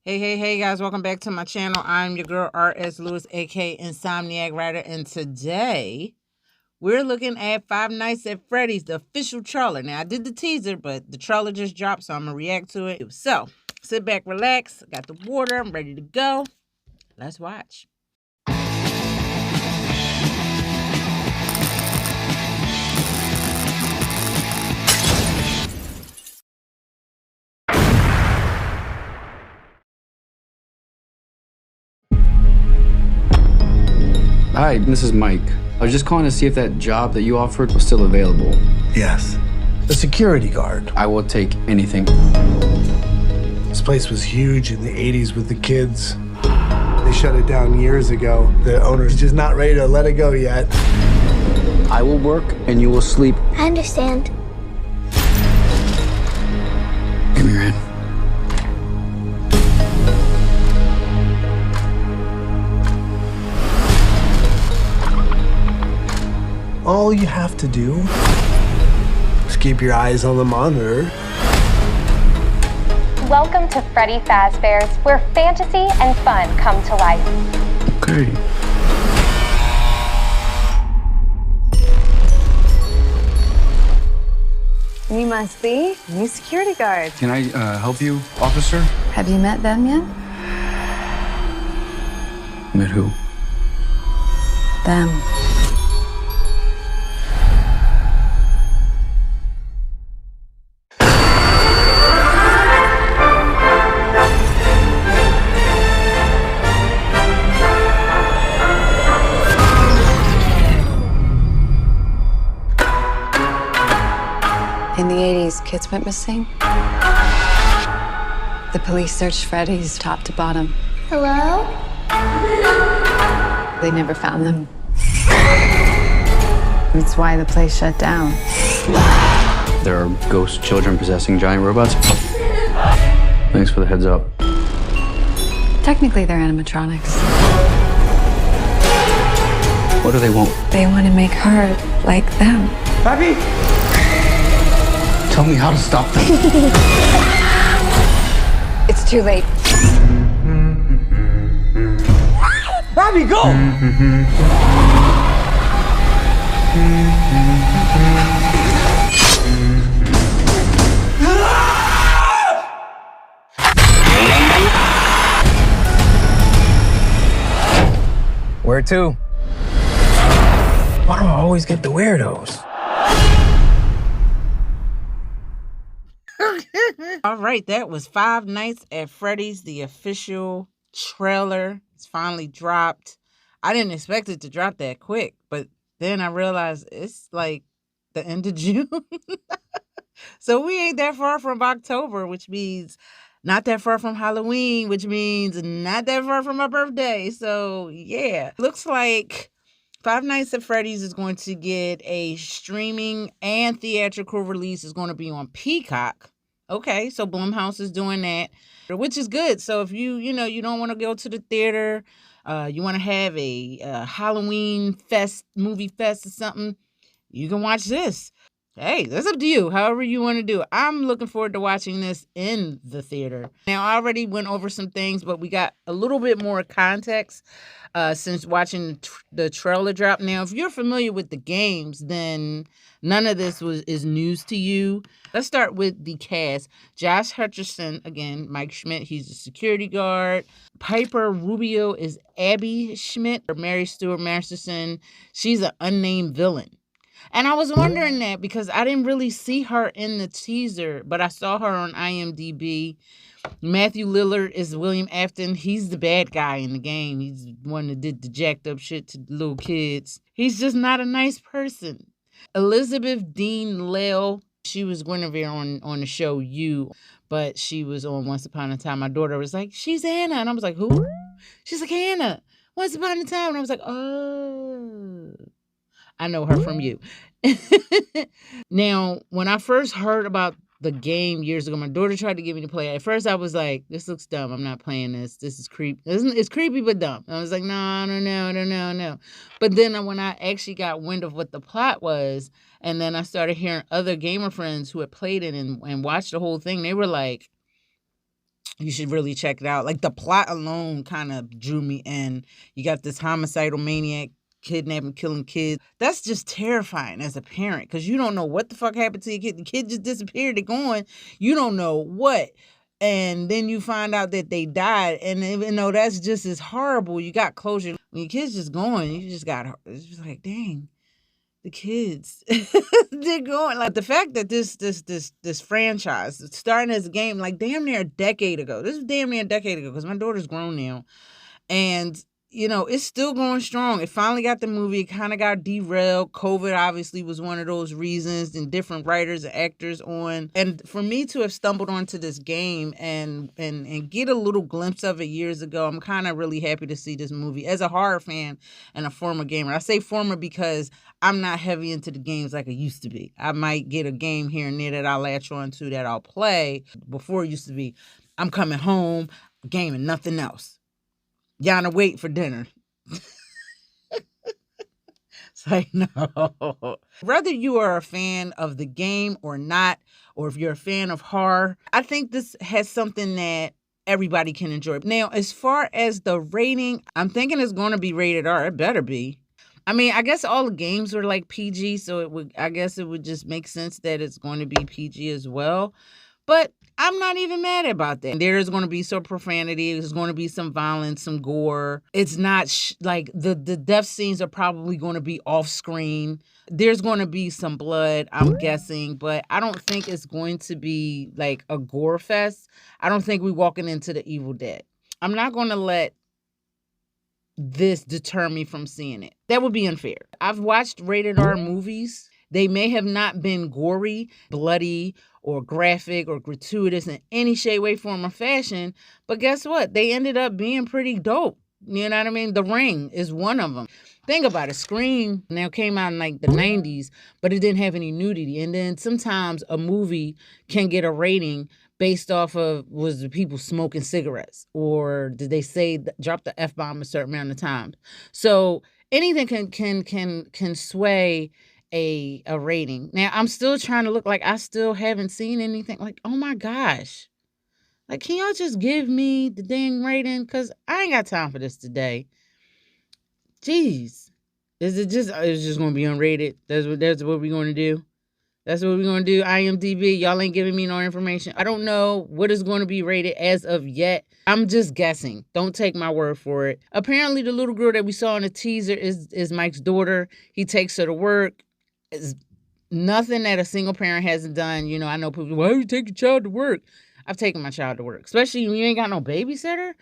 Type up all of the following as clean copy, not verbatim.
Hey guys, welcome back to my channel. I'm your girl R.S. Lewis, aka Insomniac Writer, and today we're looking at Five Nights at Freddy's, the official trailer. Now, I did the teaser, but the trailer just dropped, so I'm gonna react to it. So, sit back, relax, got the water, I'm ready to go. Let's watch. Hi, this is Mike. I was just calling to see if that job that you offered was still available. Yes. The security guard. I will take anything. This place was huge in the 80s with the kids. They shut it down years ago. The owner's just not ready to let it go yet. I will work and you will sleep. I understand. Give me your hand. All you have to do is keep your eyes on the monitor. Welcome to Freddy Fazbear's, where fantasy and fun come to life. Okay. You must be new security guard. Can I help you, officer? Have you met them yet? Met who? Them. In the 80s, kids went missing. The police searched Freddy's top to bottom. Hello? They never found them. That's why the place shut down. There are ghost children possessing giant robots. Thanks for the heads up. Technically, they're animatronics. What do they want? They want to make her like them. Papi! Tell me how to stop them. It's too late. Papi, go! Where to? Why do I always get the weirdos? All right, that was Five Nights at Freddy's, the official trailer. It's finally dropped. I didn't expect it to drop that quick, but then I realized it's like the end of June. So we ain't that far from October, which means not that far from Halloween, which means not that far from my birthday. So yeah, looks like Five Nights at Freddy's is going to get a streaming and theatrical release. It's going to be on Peacock. Okay, so Blumhouse is doing that, which is good. So if you don't want to go to the theater, you want to have a Halloween fest, movie fest or something, you can watch this. Hey, that's up to you, however you want to do it. I'm looking forward to watching this in the theater. Now, I already went over some things, but we got a little bit more context since watching the trailer drop. Now, if you're familiar with the games, then none of this is news to you. Let's start with the cast. Josh Hutcherson, again, Mike Schmidt, he's a security guard. Piper Rubio is Abby Schmidt, or Mary Stuart Masterson. She's an unnamed villain. And I was wondering that because I didn't really see her in the teaser, but I saw her on IMDb. Matthew Lillard is William Afton. He's the bad guy in the game. He's the one that did the jacked up shit to little kids. He's just not a nice person. Elizabeth Dean Lail, she was Guinevere on the show You, but she was on Once Upon a Time. My daughter was like, she's Anna. And I was like, who? She's like, Anna. Once Upon a Time. And I was like, oh. I know her from You. Now, when I first heard about the game years ago, my daughter tried to get me to play it. At first, I was like, this looks dumb. I'm not playing this. This is creepy. It's creepy, but dumb. I was like, no, I don't know. But then when I actually got wind of what the plot was, and then I started hearing other gamer friends who had played it and watched the whole thing, they were like, You should really check it out. Like, the plot alone kind of drew me in. You got this homicidal maniac kidnapping, killing kids. That's just terrifying as a parent, because you don't know what the fuck happened to your kid. The kid just disappeared. They're gone. You don't know what. And then you find out that they died. And even though that's just as horrible, you got closure. When your kid's just gone, you just got, it's just like, dang, the kids, they're going. Like, the fact that this franchise, starting as a game, like, damn near a decade ago. This is damn near a decade ago, because my daughter's grown now. And, you know, it's still going strong. It finally got the movie. It kind of got derailed. COVID obviously was one of those reasons, and different writers and actors on. And for me to have stumbled onto this game and get a little glimpse of it years ago, I'm kind of really happy to see this movie. As a horror fan and a former gamer, I say former because I'm not heavy into the games like I used to be. I might get a game here and there that I'll latch on to, that I'll play. Before it used to be, I'm coming home, gaming, nothing else. Yana, wait for dinner. It's like, no. Whether you are a fan of the game or not, or if you're a fan of horror, I think this has something that everybody can enjoy. Now, as far as the rating, I'm thinking it's going to be rated R. It better be. I mean, I guess all the games were like PG, so I guess it would just make sense that it's going to be PG as well. But I'm not even mad about that. There's going to be some profanity. There's going to be some violence, some gore. It's not like the death scenes are probably going to be off screen. There's going to be some blood, I'm guessing, but I don't think it's going to be like a gore fest. I don't think we're walking into the Evil Dead. I'm not going to let this deter me from seeing it. That would be unfair. I've watched rated R movies. They may have not been gory, bloody, or graphic, or gratuitous in any shape, way, form, or fashion. But guess what? They ended up being pretty dope. You know what I mean? The Ring is one of them. Think about it. Scream now came out in like the 90s, but it didn't have any nudity. And then sometimes a movie can get a rating based off of, was the people smoking cigarettes, or did they say drop the F-bomb a certain amount of times? So anything can sway a rating. Now, I'm still trying to look like I still haven't seen anything. Like, oh my gosh. Like, can y'all just give me the dang rating? Because I ain't got time for this today. Jeez. It's just going to be unrated? That's what we're going to do? That's what we're going to do? IMDb, y'all ain't giving me no information. I don't know what is going to be rated as of yet. I'm just guessing. Don't take my word for it. Apparently, the little girl that we saw in the teaser is Mike's daughter. He takes her to work. It's nothing that a single parent hasn't done. You know, I know people, why you take your child to work? I've taken my child to work, especially when you ain't got no babysitter.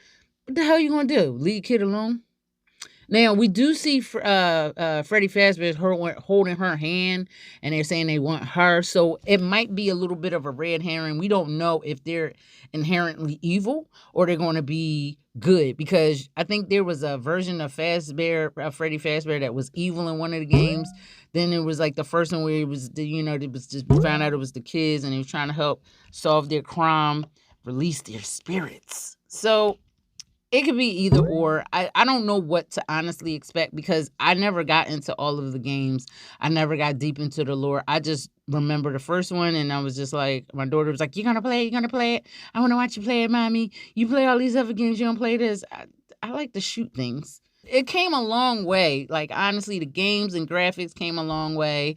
What the hell you gonna do? Leave kid alone? Now, we do see Freddy Fazbear holding her hand, and they're saying they want her. So it might be a little bit of a red herring. We don't know if they're inherently evil or they're going to be good, because I think there was a version of Freddy Fazbear that was evil in one of the games. Then it was like the first one where it was, it was just found out it was the kids, and he was trying to help solve their crime, release their spirits. So it could be either or. I don't know what to honestly expect, because I never got into all of the games. I never got deep into the lore. I just remember the first one, and I was just like, my daughter was like, "You're going to play it? You're going to play it? I want to watch you play it, Mommy. You play all these other games. You don't play this." I like to shoot things. It came a long way. Like, honestly, the games and graphics came a long way,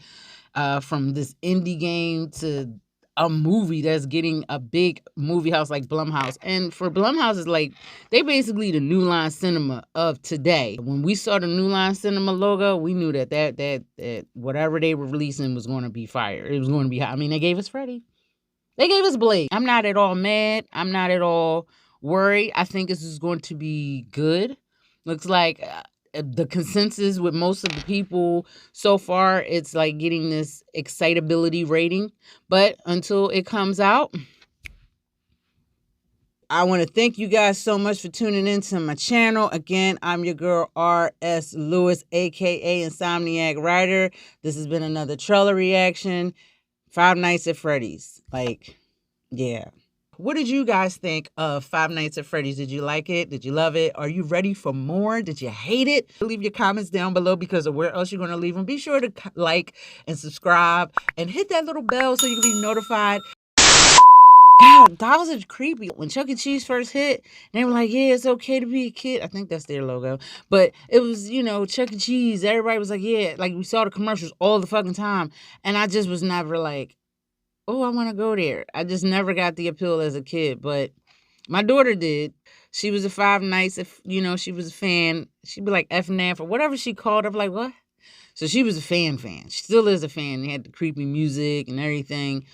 from this indie game to a movie that's getting a big movie house like Blumhouse. And for Blumhouse, is like, they basically the New Line Cinema of today. When we saw the New Line Cinema logo, we knew that whatever they were releasing was going to be fire. It was going to be hot. I mean, they gave us Freddy. They gave us Blade. I'm not at all mad. I'm not at all worried. I think this is going to be good. Looks like the consensus with most of the people so far, it's like getting this excitability rating. But until it comes out, I want to thank you guys so much for tuning into my channel. Again, I'm your girl, R.S. Lewis, a.k.a. Insomniac Writer. This has been another trailer reaction. Five Nights at Freddy's. Like, yeah. What did you guys think of Five Nights at Freddy's? Did you like it? Did you love it? Are you ready for more? Did you hate it? Leave your comments down below, because of where else you're going to leave them. Be sure to like and subscribe and hit that little bell so you can be notified. dolls are creepy. When Chuck E. Cheese first hit, they were like, yeah, it's okay to be a kid. I think that's their logo. But it was, Chuck E. Cheese. Everybody was like, yeah. Like, we saw the commercials all the fucking time. And I just was never like, oh, I want to go there. I just never got the appeal as a kid. But my daughter did. She was a Five Nights. If, she was a fan. She'd be like F-Naf or whatever she called. I'm like, what? So she was a fan. She still is a fan. They had the creepy music and everything.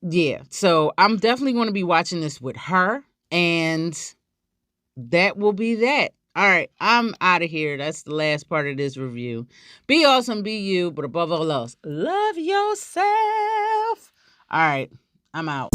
Yeah, so I'm definitely going to be watching this with her, and that will be that. All right, I'm out of here. That's the last part of this review. Be awesome, be you, but above all else, love yourself. All right, I'm out.